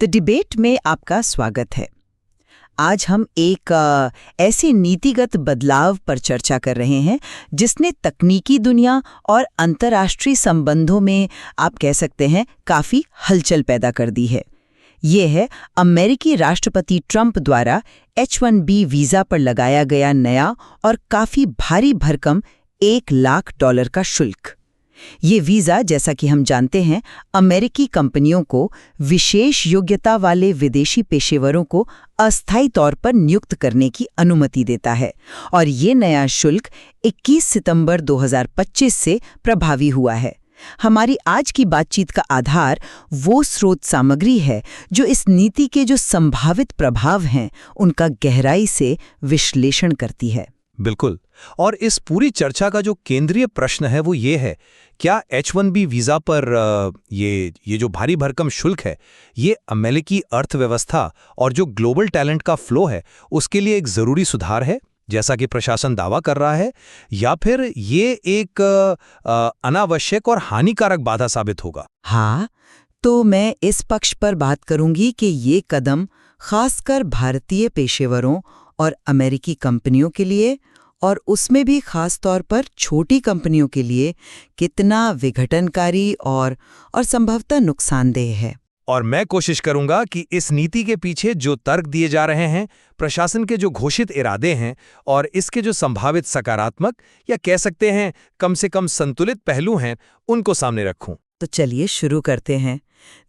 The debate में आपका स्वागत है। आज हम एक ऐसे नीतिगत बदलाव पर चर्चा कर रहे हैं जिसने तकनीकी दुनिया और अंतर्राष्ट्रीय संबंधों में आप कह सकते हैं काफी हलचल पैदा कर दी है। ये है अमेरिकी राष्ट्रपति ट्रंप द्वारा H-1B वीजा पर लगाया गया नया और काफी भारी भरकम $1 लाख का शुल्क। ये वीजा, जैसा कि हम जानते हैं, अमेरिकी कंपनियों को विशेष योग्यता वाले विदेशी पेशेवरों को अस्थायी तौर पर नियुक्त करने की अनुमति देता है और ये नया शुल्क 21 सितंबर 2025 से प्रभावी हुआ है। हमारी आज की बातचीत का आधार वो स्रोत सामग्री है जो इस नीति के जो संभावित प्रभाव हैं उनका गहराई से विश्लेषण करती है। बिल्कुल। और इस पूरी चर्चा का जो केंद्रीय प्रश्न है वो ये है, क्या H-1B वीजा पर ये जो भारी भरकम शुल्क है, ये अमेरिकी अर्थव्यवस्था और जो ग्लोबल टैलेंट का फ्लो है उसके लिए एक जरूरी सुधार है, जैसा कि प्रशासन दावा कर रहा है, या फिर ये एक अनावश्यक और हानिकारक बाधा साबित होगा? हाँ, तो मैं इस पक्ष पर बात करूंगी कि ये कदम खासकर भारतीय पेशेवरों और अमेरिकी कंपनियों के लिए, और उसमें भी खास तौर पर छोटी कंपनियों के लिए, कितना विघटनकारी और संभवतः नुकसानदेह है। और मैं कोशिश करूंगा कि इस नीति के पीछे जो तर्क दिए जा रहे हैं, प्रशासन के जो घोषित इरादे हैं और इसके जो संभावित सकारात्मक या कह सकते हैं कम से कम संतुलित पहलू हैं, उनको सामने रखूं। तो चलिए शुरू करते हैं।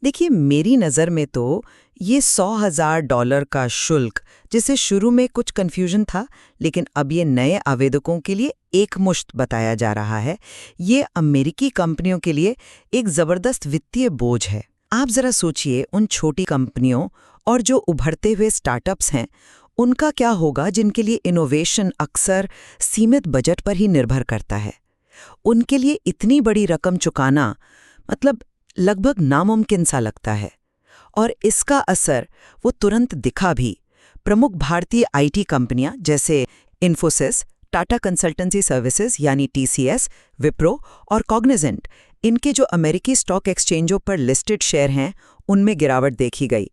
देखिए, मेरी नज़र में तो ये $100,000 का शुल्क, जिसे शुरू में कुछ कन्फ्यूजन था लेकिन अब ये नए आवेदकों के लिए एकमुश्त बताया जा रहा है, ये अमेरिकी कंपनियों के लिए एक ज़बरदस्त वित्तीय बोझ है। आप ज़रा सोचिए, उन छोटी कंपनियों और जो उभरते हुए स्टार्टअप्स हैं, उनका क्या होगा जिनके लिए इनोवेशन अक्सर सीमित बजट पर ही निर्भर करता है। उनके लिए इतनी बड़ी रकम चुकाना मतलब लगभग नामुमकिन सा लगता है। और इसका असर वो तुरंत दिखा भी। प्रमुख भारतीय IT कंपनियां जैसे इन्फोसिस, टाटा कंसल्टेंसी सर्विसेज यानी TCS, विप्रो और कॉग्निजेंट, इनके जो अमेरिकी स्टॉक एक्सचेंजों पर लिस्टेड शेयर हैं, उनमें गिरावट देखी गई।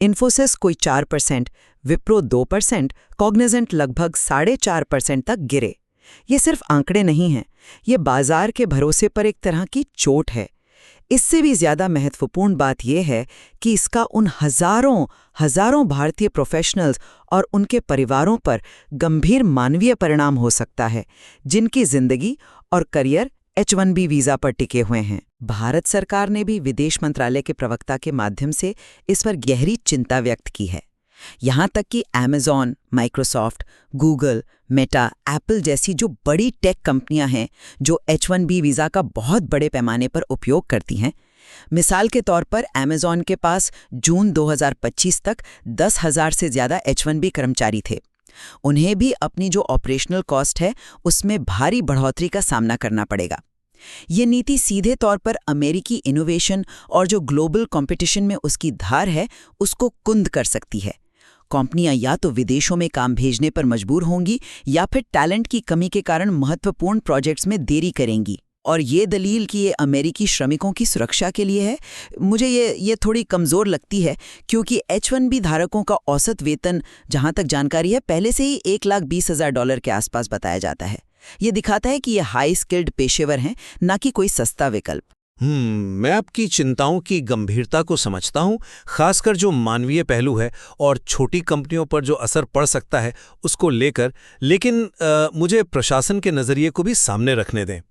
इन्फोसिस कोई 4%, विप्रो 2%, कॉग्निजेंट लगभग 4.5% तक गिरे। ये सिर्फ आंकड़े नहीं हैं, ये बाजार के भरोसे पर एक तरह की चोट है। इससे भी ज्यादा महत्वपूर्ण बात यह है कि इसका उन हजारों भारतीय प्रोफेशनल्स और उनके परिवारों पर गंभीर मानवीय परिणाम हो सकता है, जिनकी जिंदगी और करियर H-1B वीजा पर टिके हुए हैं। भारत सरकार ने भी विदेश मंत्रालय के प्रवक्ता के माध्यम से इस पर गहरी चिंता व्यक्त की है। यहाँ तक कि Amazon, Microsoft, Google, Meta, Apple जैसी जो बड़ी टेक कंपनियां हैं जो H-1B वीजा का बहुत बड़े पैमाने पर उपयोग करती हैं। मिसाल के तौर पर Amazon के पास जून 2025 तक 10,000 से ज्यादा H-1B कर्मचारी थे। उन्हें भी अपनी जो ऑपरेशनल कॉस्ट है उसमें भारी बढ़ोतरी का सामना करना पड़ेगा। ये नीति सीधे तौर पर अमेरिकी इनोवेशन और जो ग्लोबल कंपटीशन में उसकी धार है उसको कुंद कर सकती है। कंपनियां या तो विदेशों में काम भेजने पर मजबूर होंगी या फिर टैलेंट की कमी के कारण महत्वपूर्ण प्रोजेक्ट्स में देरी करेंगी। और ये दलील कि ये अमेरिकी श्रमिकों की सुरक्षा के लिए है, मुझे ये थोड़ी कमज़ोर लगती है, क्योंकि H-1B धारकों का औसत वेतन, जहां तक जानकारी है, पहले से ही $1,20,000 के आसपास बताया जाता है। ये दिखाता है कि ये हाई स्किल्ड पेशेवर हैं, ना कि कोई सस्ता विकल्प। मैं आपकी चिंताओं की गंभीरता को समझता हूं, खासकर जो मानवीय पहलू है और छोटी कंपनियों पर जो असर पड़ सकता है उसको लेकर। लेकिन मुझे प्रशासन के नज़रिए को भी सामने रखने दें।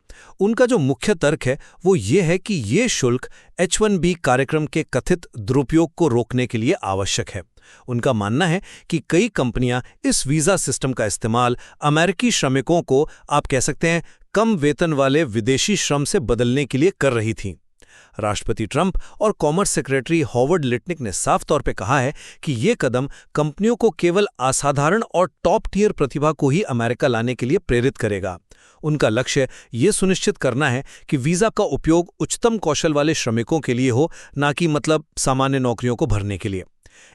उनका जो मुख्य तर्क है वो ये है कि ये शुल्क H-1B कार्यक्रम के कथित दुरुपयोग को रोकने के लिए आवश्यक है। उनका मानना है कि कई कंपनियां इस वीजा सिस्टम का इस्तेमाल अमेरिकी श्रमिकों को, आप कह सकते हैं, कम वेतन वाले विदेशी श्रम से बदलने के लिए कर रही थीं। राष्ट्रपति ट्रंप और कॉमर्स सेक्रेटरी हॉवर्ड लिटनिक ने साफ तौर पे कहा है कि ये कदम कंपनियों को केवल असाधारण और टॉप टियर प्रतिभा को ही अमेरिका लाने के लिए प्रेरित करेगा। उनका लक्ष्य ये सुनिश्चित करना है कि वीजा का उपयोग उच्चतम कौशल वाले श्रमिकों के लिए हो, ना कि मतलब सामान्य नौकरियों को भरने के लिए।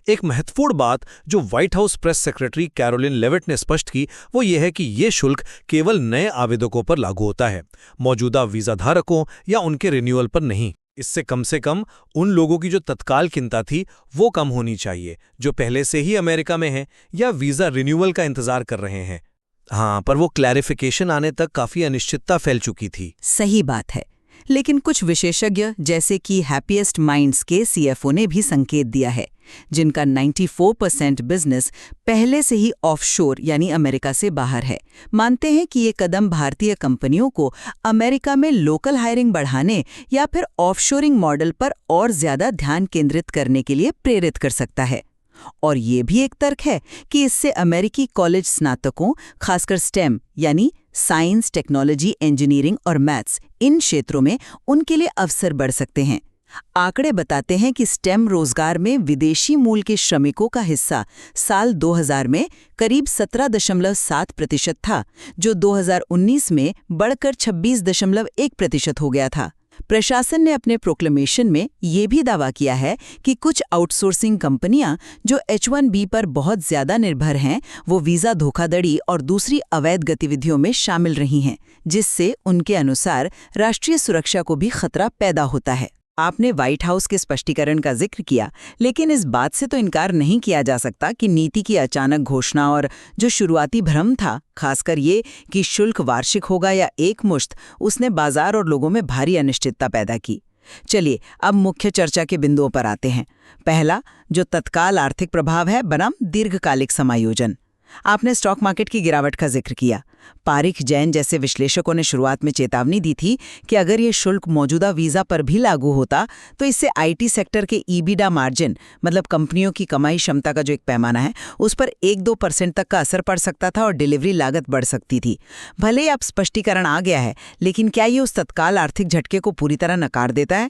एक महत्वपूर्ण बात जो white house press secretary Karoline Leavitt ने स्पष्ट की वो ये है कि ये शुल्क केवल नए आवेदकों पर लागू होता है, मौजूदा वीजा धारकों या उनके रिन्यूअल पर नहीं। इससे कम से कम उन लोगों की जो तत्काल चिंता थी वो कम होनी चाहिए, जो पहले से ही अमेरिका में हैं या वीज़ा रिन्यूअल का इंतजार कर रहे हैं। हाँ, पर वो क्लैरिफिकेशन आने तक काफ़ी अनिश्चितता फैल चुकी थी। सही बात है, लेकिन कुछ विशेषज्ञ जैसे कि हैप्पीएस्ट माइंड्स के सीएफओ ने भी संकेत दिया है, जिनका 94% बिजनेस पहले से ही ऑफशोर यानी अमेरिका से बाहर है, मानते हैं कि ये कदम भारतीय कंपनियों को अमेरिका में लोकल हायरिंग बढ़ाने या फिर ऑफशोरिंग मॉडल पर और ज्यादा ध्यान केंद्रित करने के लिए प्रेरित कर सकता है। और ये भी एक तर्क है कि इससे अमेरिकी कॉलेज स्नातकों, खासकर स्टेम यानी साइंस, टेक्नोलॉजी, इंजीनियरिंग और मैथ्स, इन क्षेत्रों में उनके लिए अवसर बढ़ सकते हैं। आंकड़े बताते हैं कि स्टेम रोजगार में विदेशी मूल के श्रमिकों का हिस्सा साल 2000 में करीब 17.7% था, जो 2019 में बढ़कर 26.1% हो गया था। प्रशासन ने अपने प्रोक्लेमेशन में ये भी दावा किया है कि कुछ आउटसोर्सिंग कंपनियां जो H1B पर बहुत ज्यादा निर्भर हैं, वो वीज़ा धोखाधड़ी और दूसरी अवैध गतिविधियों में शामिल रही हैं, जिससे उनके अनुसार राष्ट्रीय सुरक्षा को भी खतरा पैदा होता है। आपने व्हाइट हाउस के स्पष्टीकरण का जिक्र किया, लेकिन इस बात से तो इनकार नहीं किया जा सकता कि नीति की अचानक घोषणा और जो शुरुआती भ्रम था, खासकर ये कि शुल्क वार्षिक होगा या एकमुश्त, उसने बाजार और लोगों में भारी अनिश्चितता पैदा की। चलिए अब मुख्य चर्चा के बिंदुओं पर आते हैं। पहला, जो तत्काल आर्थिक प्रभाव है बनाम दीर्घकालिक समायोजन। आपने स्टॉक मार्केट की गिरावट का जिक्र किया। पारिख जैन जैसे विश्लेषकों ने शुरुआत में चेतावनी दी थी कि अगर ये शुल्क मौजूदा वीज़ा पर भी लागू होता तो इससे आईटी सेक्टर के ईबिडा मार्जिन, मतलब कंपनियों की कमाई क्षमता का जो एक पैमाना है, उस पर 1-2% तक का असर पड़ सकता था और डिलीवरी लागत बढ़ सकती थी। भले ही अब स्पष्टीकरण आ गया है, लेकिन क्या ये उस तत्काल आर्थिक झटके को पूरी तरह नकार देता है?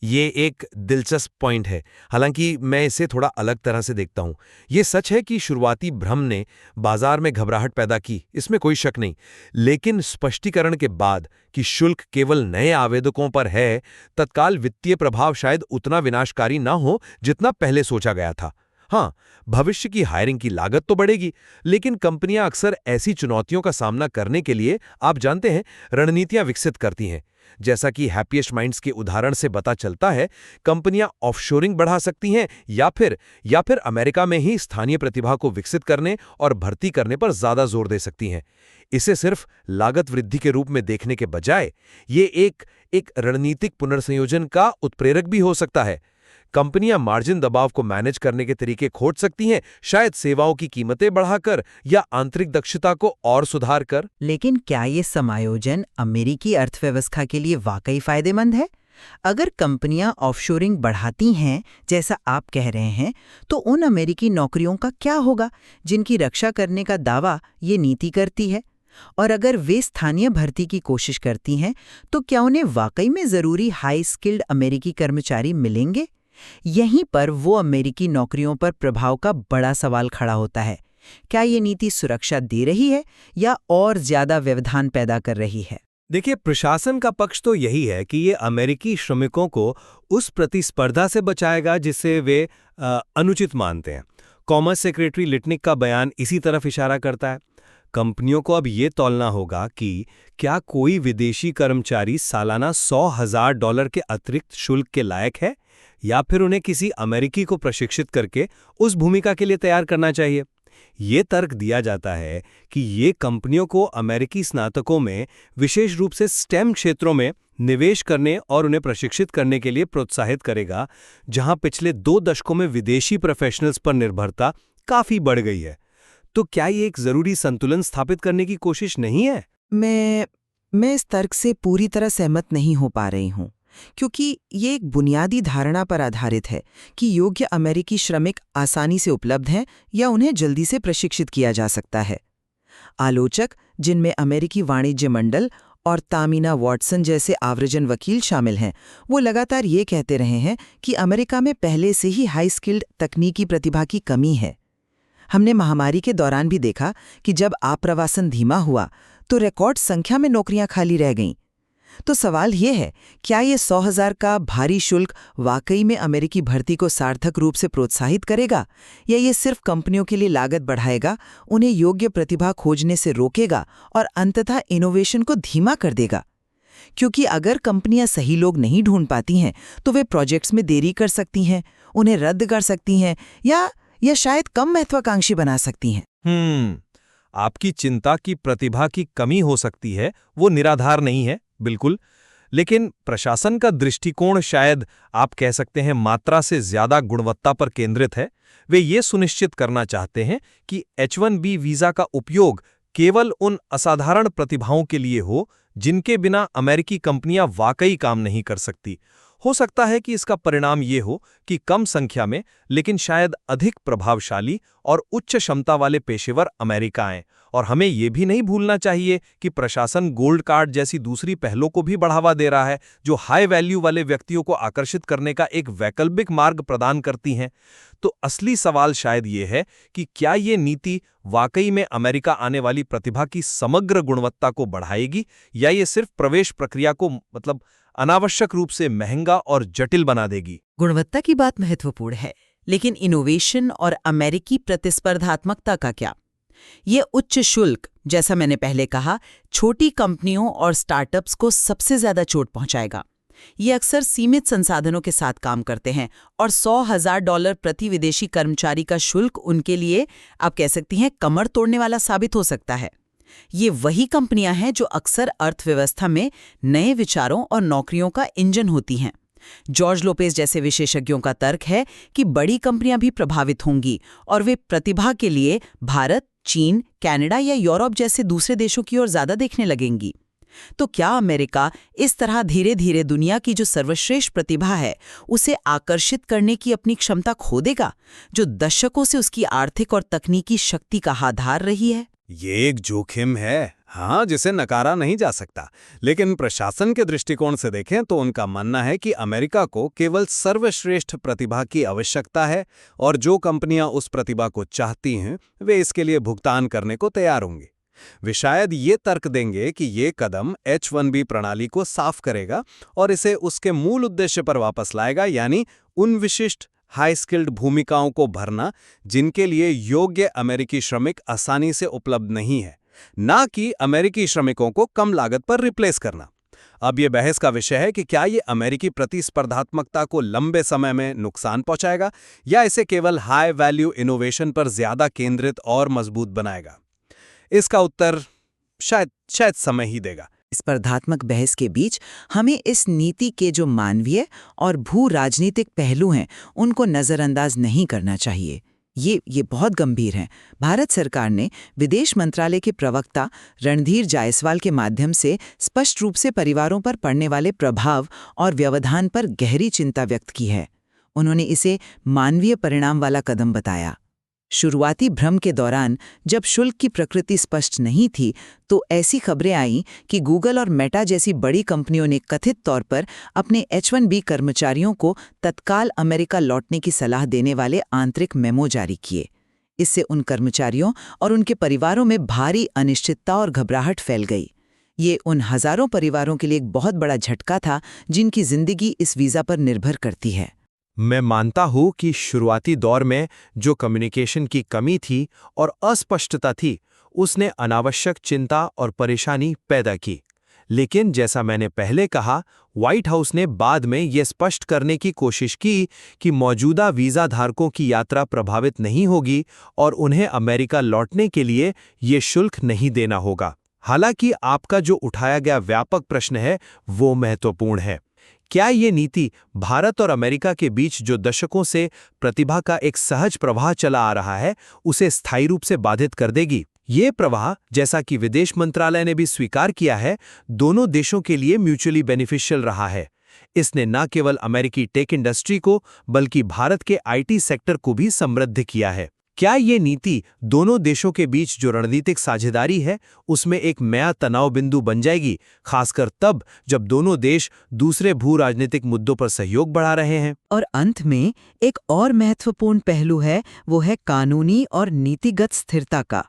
ये एक दिलचस्प पॉइंट है। हालांकि मैं इसे थोड़ा अलग तरह से देखता हूँ। ये सच है कि शुरुआती भ्रम ने बाजार में घबराहट पैदा की, इसमें कोई शक नहीं। लेकिन स्पष्टीकरण के बाद कि शुल्क केवल नए आवेदकों पर है, तत्काल वित्तीय प्रभाव शायद उतना विनाशकारी ना हो जितना पहले सोचा गया था। हाँ, भविष्य की हायरिंग की लागत तो बढ़ेगी, लेकिन कंपनियां अक्सर ऐसी चुनौतियों का सामना करने के लिए, आप जानते हैं, रणनीतियां विकसित करती हैं। जैसा कि हैप्पीएस्ट माइंड्स के उदाहरण से पता चलता है, कंपनियां ऑफशोरिंग बढ़ा सकती हैं या फिर अमेरिका में ही स्थानीय प्रतिभा को विकसित करने और भर्ती करने पर ज्यादा जोर दे सकती हैं। इसे सिर्फ लागत वृद्धि के रूप में देखने के बजाय ये एक रणनीतिक पुनर्संयोजन का उत्प्रेरक भी हो सकता है। कंपनियां मार्जिन दबाव को मैनेज करने के तरीके खोज सकती हैं, शायद सेवाओं की कीमतें बढ़ाकर या आंतरिक दक्षता को और सुधार कर। लेकिन क्या ये समायोजन अमेरिकी अर्थव्यवस्था के लिए वाकई फायदेमंद है? अगर कंपनियां ऑफशोरिंग बढ़ाती हैं, जैसा आप कह रहे हैं, तो उन अमेरिकी नौकरियों का क्या होगा जिनकी रक्षा करने का दावा ये नीति करती है? और अगर वे स्थानीय भर्ती की कोशिश करती हैं, तो क्या उन्हें वाकई में जरूरी हाई स्किल्ड अमेरिकी कर्मचारी मिलेंगे? यहीं पर वो अमेरिकी नौकरियों पर प्रभाव का बड़ा सवाल खड़ा होता है। क्या ये नीति सुरक्षा दे रही है या और ज्यादा व्यवधान पैदा कर रही है? देखिए, प्रशासन का पक्ष तो यही है कि ये अमेरिकी श्रमिकों को उस प्रतिस्पर्धा से बचाएगा जिसे वे अनुचित मानते हैं। कॉमर्स सेक्रेटरी लिटनिक का बयान इसी तरफ इशारा करता है। कंपनियों को अब ये तौलना होगा कि क्या कोई विदेशी कर्मचारी सालाना $100,000 के अतिरिक्त शुल्क के लायक है, या फिर उन्हें किसी अमेरिकी को प्रशिक्षित करके उस भूमिका के लिए तैयार करना चाहिए। ये तर्क दिया जाता है कि ये कंपनियों को अमेरिकी स्नातकों में, विशेष रूप से स्टेम क्षेत्रों में निवेश करने और उन्हें प्रशिक्षित करने के लिए प्रोत्साहित करेगा, जहां पिछले 2 दशकों में विदेशी प्रोफेशनल्स पर निर्भरता काफी बढ़ गई है। तो क्या ये एक जरूरी संतुलन स्थापित करने की कोशिश नहीं है? मैं इस तर्क से पूरी तरह सहमत नहीं हो पा रही हूँ, क्योंकि ये एक बुनियादी धारणा पर आधारित है कि योग्य अमेरिकी श्रमिक आसानी से उपलब्ध हैं या उन्हें जल्दी से प्रशिक्षित किया जा सकता है। आलोचक, जिनमें अमेरिकी वाणिज्य मंडल और तामीना वॉटसन जैसे आव्रजन वकील शामिल हैं, वो लगातार ये कहते रहे हैं कि अमेरिका में पहले से ही हाई स्किल्ड तकनीकी प्रतिभा की कमी है। हमने महामारी के दौरान भी देखा कि जब आप्रवासन धीमा हुआ तो रिकॉर्ड संख्या में नौकरियां खाली रह गईं। तो सवाल ये है, क्या ये 100,000 का भारी शुल्क वाकई में अमेरिकी भर्ती को सार्थक रूप से प्रोत्साहित करेगा, या ये सिर्फ कंपनियों के लिए लागत बढ़ाएगा, उन्हें योग्य प्रतिभा खोजने से रोकेगा और अंततः इनोवेशन को धीमा कर देगा? क्योंकि अगर कंपनियां सही लोग नहीं ढूंढ पाती हैं तो वे प्रोजेक्ट्स में देरी कर सकती हैं, उन्हें रद्द कर सकती हैं या शायद कम महत्वाकांक्षी बना सकती हैं। आपकी चिंता की प्रतिभा की कमी हो सकती है, वो निराधार नहीं है, बिल्कुल। लेकिन प्रशासन का दृष्टिकोण शायद आप कह सकते हैं मात्रा से ज्यादा गुणवत्ता पर केंद्रित है। वे ये सुनिश्चित करना चाहते हैं कि H-1B वीजा का उपयोग केवल उन असाधारण प्रतिभाओं के लिए हो जिनके बिना अमेरिकी कंपनियां वाकई काम नहीं कर सकती। हो सकता है कि इसका परिणाम ये हो कि कम संख्या में लेकिन शायद अधिक प्रभावशाली और उच्च क्षमता वाले पेशेवर अमेरिका आएं। और हमें ये भी नहीं भूलना चाहिए कि प्रशासन गोल्ड कार्ड जैसी दूसरी पहलों को भी बढ़ावा दे रहा है, जो हाई वैल्यू वाले व्यक्तियों को आकर्षित करने का एक वैकल्पिक मार्ग प्रदान करती हैं। तो असली सवाल शायद ये है कि क्या ये नीति वाकई में अमेरिका आने वाली प्रतिभा की समग्र गुणवत्ता को बढ़ाएगी, या ये सिर्फ प्रवेश प्रक्रिया को अनावश्यक रूप से महंगा और जटिल बना देगी। गुणवत्ता की बात महत्वपूर्ण है, लेकिन इनोवेशन और अमेरिकी प्रतिस्पर्धात्मकता का क्या? ये उच्च शुल्क, जैसा मैंने पहले कहा, छोटी कंपनियों और स्टार्टअप्स को सबसे ज्यादा चोट पहुंचाएगा। ये अक्सर सीमित संसाधनों के साथ काम करते हैं और $100,000 प्रति विदेशी कर्मचारी का शुल्क उनके लिए, आप कह सकती हैं, कमर तोड़ने वाला साबित हो सकता है। ये वही कंपनियां हैं जो अक्सर अर्थव्यवस्था में नए विचारों और नौकरियों का इंजन होती हैं। जॉर्ज लोपेज जैसे विशेषज्ञों का तर्क है कि बड़ी कंपनियां भी प्रभावित होंगी और वे प्रतिभा के लिए भारत, चीन, कनाडा या यूरोप जैसे दूसरे देशों की ओर ज्यादा देखने लगेंगी। तो क्या अमेरिका इस तरह धीरे धीरे दुनिया की जो सर्वश्रेष्ठ प्रतिभा है उसे आकर्षित करने की अपनी क्षमता खो देगा, जो दशकों से उसकी आर्थिक और तकनीकी शक्ति का आधार रही है? ये एक जोखिम है, हाँ, जिसे नकारा नहीं जा सकता। लेकिन प्रशासन के दृष्टिकोण से देखें तो उनका मानना है कि अमेरिका को केवल सर्वश्रेष्ठ प्रतिभा की आवश्यकता है और जो कंपनियां उस प्रतिभा को चाहती हैं वे इसके लिए भुगतान करने को तैयार होंगे। वे शायद ये तर्क देंगे कि ये कदम H-1B प्रणाली को साफ करेगा और इसे उसके मूल उद्देश्य पर वापस लाएगा, यानी उन विशिष्ट हाई स्किल्ड भूमिकाओं को भरना जिनके लिए योग्य अमेरिकी श्रमिक आसानी से उपलब्ध नहीं है, ना कि अमेरिकी श्रमिकों को कम लागत पर रिप्लेस करना। अब यह बहस का विषय है कि क्या ये अमेरिकी प्रतिस्पर्धात्मकता को लंबे समय में नुकसान पहुंचाएगा या इसे केवल हाई वैल्यू इनोवेशन पर ज्यादा केंद्रित और मजबूत बनाएगा। इसका उत्तर शायद समय ही देगा। स्पर्धात्मक बहस के बीच हमें इस नीति के जो मानवीय और भू राजनीतिक पहलू हैं उनको नज़रअंदाज नहीं करना चाहिए। ये बहुत गंभीर हैं। भारत सरकार ने विदेश मंत्रालय के प्रवक्ता रणधीर जायसवाल के माध्यम से स्पष्ट रूप से परिवारों पर पड़ने वाले प्रभाव और व्यवधान पर गहरी चिंता व्यक्त की है। उन्होंने इसे मानवीय परिणाम वाला कदम बताया। शुरुआती भ्रम के दौरान जब शुल्क की प्रकृति स्पष्ट नहीं थी तो ऐसी खबरें आईं कि गूगल और मेटा जैसी बड़ी कंपनियों ने कथित तौर पर अपने H-1B कर्मचारियों को तत्काल अमेरिका लौटने की सलाह देने वाले आंतरिक मेमो जारी किए। इससे उन कर्मचारियों और उनके परिवारों में भारी अनिश्चितता और घबराहट फैल गई। ये उन हजारों परिवारों के लिए एक बहुत बड़ा झटका था जिनकी जिंदगी इस वीज़ा पर निर्भर करती है। मैं मानता हूं कि शुरुआती दौर में जो कम्युनिकेशन की कमी थी और अस्पष्टता थी, उसने अनावश्यक चिंता और परेशानी पैदा की। लेकिन जैसा मैंने पहले कहा, व्हाइट हाउस ने बाद में यह स्पष्ट करने की कोशिश की कि मौजूदा वीज़ा धारकों की यात्रा प्रभावित नहीं होगी और उन्हें अमेरिका लौटने के लिए ये शुल्क नहीं देना होगा। हालांकि आपका जो उठाया गया व्यापक प्रश्न है वो महत्वपूर्ण है। क्या ये नीति भारत और अमेरिका के बीच जो दशकों से प्रतिभा का एक सहज प्रवाह चला आ रहा है उसे स्थायी रूप से बाधित कर देगी? ये प्रवाह, जैसा कि विदेश मंत्रालय ने भी स्वीकार किया है, दोनों देशों के लिए म्यूचुअली बेनिफिशियल रहा है। इसने न केवल अमेरिकी टेक इंडस्ट्री को बल्कि भारत के IT सेक्टर को भी समृद्ध किया है। क्या ये नीति दोनों देशों के बीच जो रणनीतिक साझेदारी है उसमें एक नया तनाव बिंदु बन जाएगी, खासकर तब जब दोनों देश दूसरे भू राजनीतिक मुद्दों पर सहयोग बढ़ा रहे हैं? और अंत में एक और महत्वपूर्ण पहलू है, वो है कानूनी और नीतिगत स्थिरता का।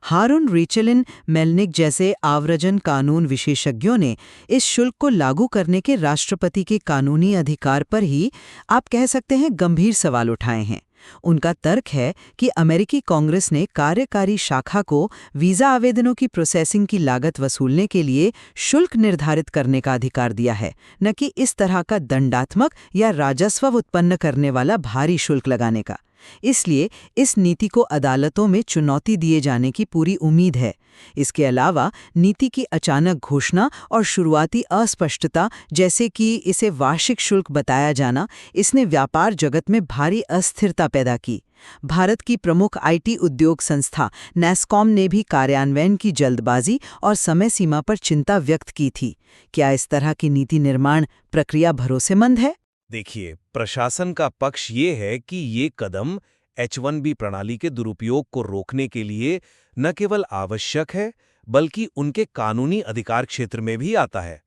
हारून रिचलिन मेलनिक जैसे आव्रजन कानून विशेषज्ञों ने इस शुल्क को लागू करने के राष्ट्रपति के कानूनी अधिकार पर ही, आप कह सकते हैं, गंभीर सवाल उठाए हैं। उनका तर्क है कि अमेरिकी कांग्रेस ने कार्यकारी शाखा को वीजा आवेदनों की प्रोसेसिंग की लागत वसूलने के लिए शुल्क निर्धारित करने का अधिकार दिया है, न कि इस तरह का दंडात्मक या राजस्व उत्पन्न करने वाला भारी शुल्क लगाने का। इसलिए इस नीति को अदालतों में चुनौती दिए जाने की पूरी उम्मीद है। इसके अलावा नीति की अचानक घोषणा और शुरुआती अस्पष्टता, जैसे कि इसे वार्षिक शुल्क बताया जाना, इसने व्यापार जगत में भारी अस्थिरता पैदा की। भारत की प्रमुख आईटी उद्योग संस्था नैस्कॉम ने भी कार्यान्वयन की जल्दबाजी और समय सीमा पर चिंता व्यक्त की थी। क्या इस तरह की नीति निर्माण प्रक्रिया भरोसेमंद है? देखिए, प्रशासन का पक्ष ये है कि ये कदम H-1B प्रणाली के दुरुपयोग को रोकने के लिए न केवल आवश्यक है, बल्कि उनके कानूनी अधिकार क्षेत्र में भी आता है।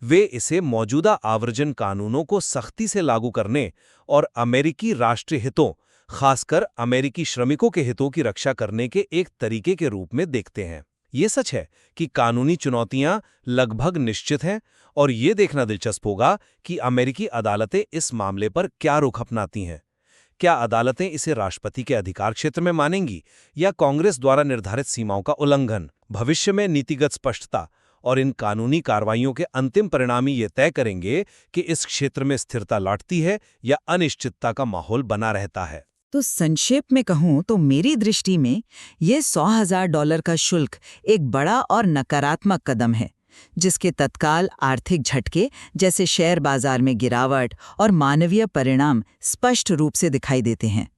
वे इसे मौजूदा आव्रजन कानूनों को सख्ती से लागू करने और अमेरिकी राष्ट्रीय हितों, खासकर अमेरिकी श्रमिकों के हितों की रक्षा करने के एक तरीके के रूप में देखते हैं। ये सच है कि कानूनी चुनौतियां लगभग निश्चित हैं और ये देखना दिलचस्प होगा कि अमेरिकी अदालतें इस मामले पर क्या रुख अपनाती हैं। क्या अदालतें इसे राष्ट्रपति के अधिकार क्षेत्र में मानेंगी या कांग्रेस द्वारा निर्धारित सीमाओं का उल्लंघन? भविष्य में नीतिगत स्पष्टता और इन कानूनी कार्रवाइयों के अंतिम परिणाम ये तय करेंगे कि इस क्षेत्र में स्थिरता लौटती है या अनिश्चितता का माहौल बना रहता है। तो संक्षेप में कहूं तो मेरी दृष्टि में ये $100,000 का शुल्क एक बड़ा और नकारात्मक कदम है, जिसके तत्काल आर्थिक झटके जैसे शेयर बाजार में गिरावट और मानवीय परिणाम स्पष्ट रूप से दिखाई देते हैं।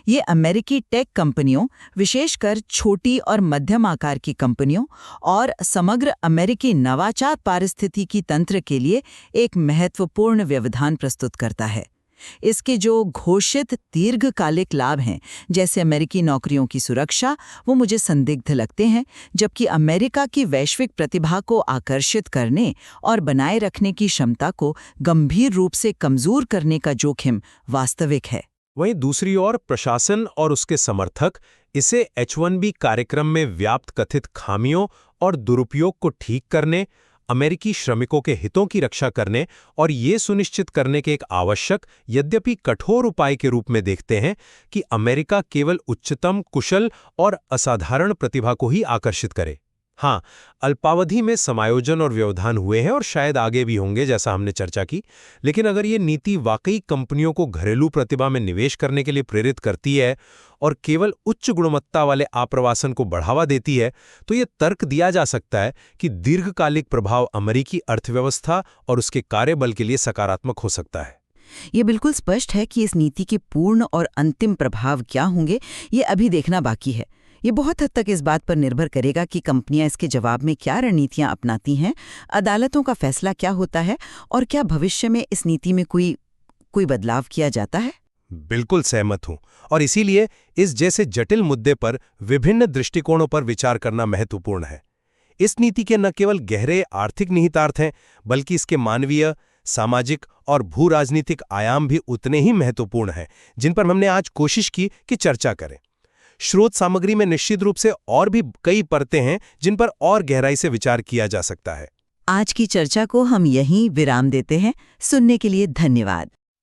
ये अमेरिकी टेक कंपनियों, विशेषकर छोटी और मध्यम आकार की कंपनियों और समग्र अमेरिकी नवाचार पारिस्थितिकी तंत्र के लिए एक महत्वपूर्ण व्यवधान प्रस्तुत करता है। इसके जो घोषित दीर्घकालिक लाभ हैं, जैसे अमेरिकी नौकरियों की सुरक्षा, वो मुझे संदिग्ध लगते हैं, जबकि अमेरिका की वैश्विक प्रतिभा को आकर्षित करने और बनाए रखने की क्षमता को गंभीर रूप से कमजोर करने का जोखिम वास्तविक है। वहीं दूसरी ओर प्रशासन और उसके समर्थक इसे H-1B कार्यक्रम में व्याप्त कथित खामियों और दुरुपयोग को ठीक करने, अमेरिकी श्रमिकों के हितों की रक्षा करने और ये सुनिश्चित करने के एक आवश्यक यद्यपि कठोर उपाय के रूप में देखते हैं कि अमेरिका केवल उच्चतम, कुशल और असाधारण प्रतिभा को ही आकर्षित करे। हाँ, अल्पावधि में समायोजन और व्यवधान हुए हैं और शायद आगे भी होंगे, जैसा हमने चर्चा की, लेकिन अगर ये नीति वाकई कंपनियों को घरेलू प्रतिभा में निवेश करने के लिए प्रेरित करती है और केवल उच्च गुणवत्ता वाले आप्रवासन को बढ़ावा देती है, तो ये तर्क दिया जा सकता है कि दीर्घकालिक प्रभाव अमेरिकी अर्थव्यवस्था और उसके कार्यबल के लिए सकारात्मक हो सकता है। ये बिल्कुल स्पष्ट है कि इस नीति के पूर्ण और अंतिम प्रभाव क्या होंगे, ये अभी देखना बाकी है। ये बहुत हद तक इस बात पर निर्भर करेगा कि कंपनियां इसके जवाब में क्या रणनीतियां अपनाती हैं, अदालतों का फैसला क्या होता है और क्या भविष्य में इस नीति में कोई बदलाव किया जाता है। बिल्कुल सहमत हूं, और इसीलिए इस जैसे जटिल मुद्दे पर विभिन्न दृष्टिकोणों पर विचार करना महत्वपूर्ण है। इस नीति के न केवल गहरे आर्थिक निहितार्थ हैं, बल्कि इसके मानवीय, सामाजिक और भू राजनीतिक आयाम भी उतने ही महत्वपूर्ण हैं, जिन पर हमने आज कोशिश की कि चर्चा करें। स्रोत सामग्री में निश्चित रूप से और भी कई परतें हैं जिन पर और गहराई से विचार किया जा सकता है। आज की चर्चा को हम यहीं विराम देते हैं। सुनने के लिए धन्यवाद।